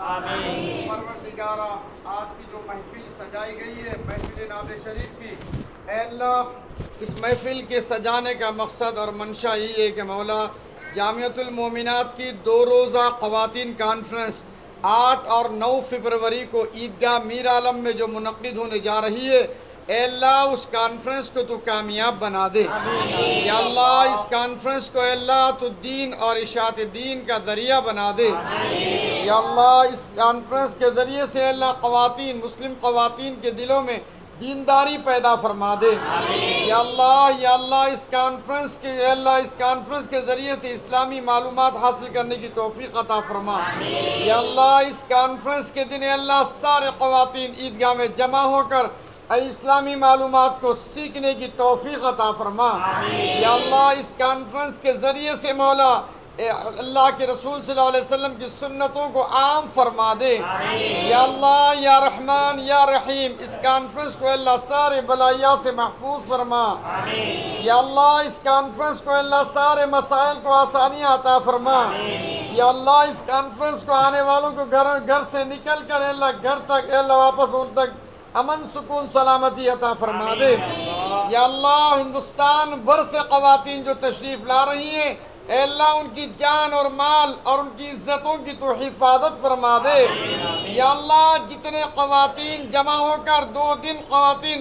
آمین۔ پروردگارہ آج کی جو محفل سجائی گئی ہے محفل نعت شریف کی، اے اللہ اس محفل کے سجانے کا مقصد اور منشا یہ ہے کہ مولا جامعۃ المومنات کی 2 روزہ خواتین کانفرنس 8 اور 9 فروری کو عیدگاہ میر عالم میں جو منعقد ہونے جا رہی ہے، اے اللہ اس کانفرنس کو تو کامیاب بنا دے۔ یا اللہ اس کانفرنس کو اے اللہ تو دین اور اشاعت دین کا ذریعہ بنا دے۔ یا اللہ اس کانفرنس کے ذریعے سے اے اللہ مسلم خواتین کے دلوں میں دینداری پیدا فرما دے۔ یا اللہ اس کانفرنس کے ذریعے سے اسلامی معلومات حاصل کرنے کی توفیق عطا فرما۔ یا اللہ اس کانفرنس کے دن اے اللہ سارے خواتین عیدگاہ میں جمع ہو کر اسلامی معلومات کو سیکھنے کی توفیق عطا فرما۔ یا اللہ اس کانفرنس کے ذریعے سے مولا اللہ کے رسول صلی اللہ علیہ وسلم کی سنتوں کو عام فرما دے۔ یا اللہ یا رحمان یا رحیم اس کانفرنس کو اللہ سارے بلائیات سے محفوظ فرما۔ یا اللہ اس کانفرنس کو اللہ سارے مسائل کو آسانیاں عطا فرما۔ یا اللہ اس کانفرنس کو آنے والوں کو گھر سے نکل کر اللہ گھر تک اللہ واپس ان تک امن سکون سلامتی عطا فرما دے۔ یا اللہ ہندوستان بھر سے خواتین جو تشریف لا رہی ہیں، اے اللہ ان کی جان اور مال اور ان کی عزتوں کی تو حفاظت فرما دے۔ یا اللہ جتنے خواتین جمع ہو کر 2 دن خواتین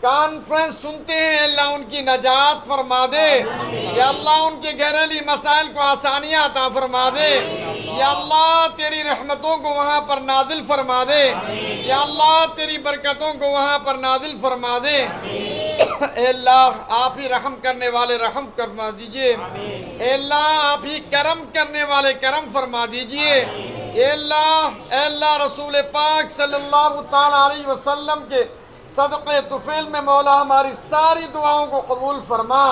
کانفرنس سنتے ہیں، اللہ ان کی نجات فرما دے۔ یا اللہ ان کے گھریلو مسائل کو آسانیاں عطا فرما دے۔ یا اللہ تیری رحمتوں کو وہاں پر نازل فرما دے۔ یا اللہ تیری برکتوں کو وہاں پر نازل فرما دے۔ اے اللہ آپ ہی رحم کرنے والے رحم فرما دیجئے۔ اے اللہ آپ ہی کرم کرنے والے کرم فرما دیجئے۔ اے اللہ رسول پاک صلی اللہ تعالیٰ علیہ وسلم کے صدقے طفیل میں مولا ہماری ساری دعاؤں کو قبول فرما۔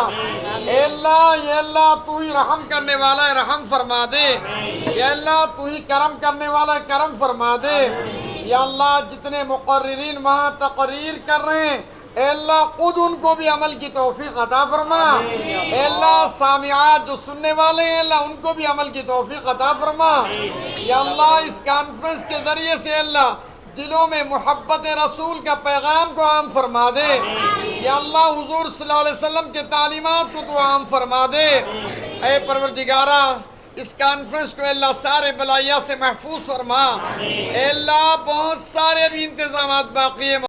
اے اللہ تو ہی رحم کرنے والا ہے رحم فرما دے۔ اے اللہ تو ہی کرم کرنے والا ہے کرم فرما دے۔ یا اللہ جتنے مقررین وہاں تقریر کر رہے ہیں، اے اللہ خود ان کو بھی عمل کی توفیق عطا فرما۔ اے اللہ سامعات جو سننے والے ہیں اللہ ان کو بھی عمل کی توفیق عطا فرما۔ یا اللہ اس کانفرنس کے ذریعے سے اللہ دلوں میں محبت رسول کا پیغام کو عام فرما دے۔ یا اللہ حضور صلی اللہ علیہ وسلم کے تعلیمات کو تو عام فرما دے۔ اے پروردگارہ اس کانفرنس کو اللہ سارے بلائیات سے محفوظ فرما۔ اے اللہ بہت سارے بھی انتظامات باقی ہیں۔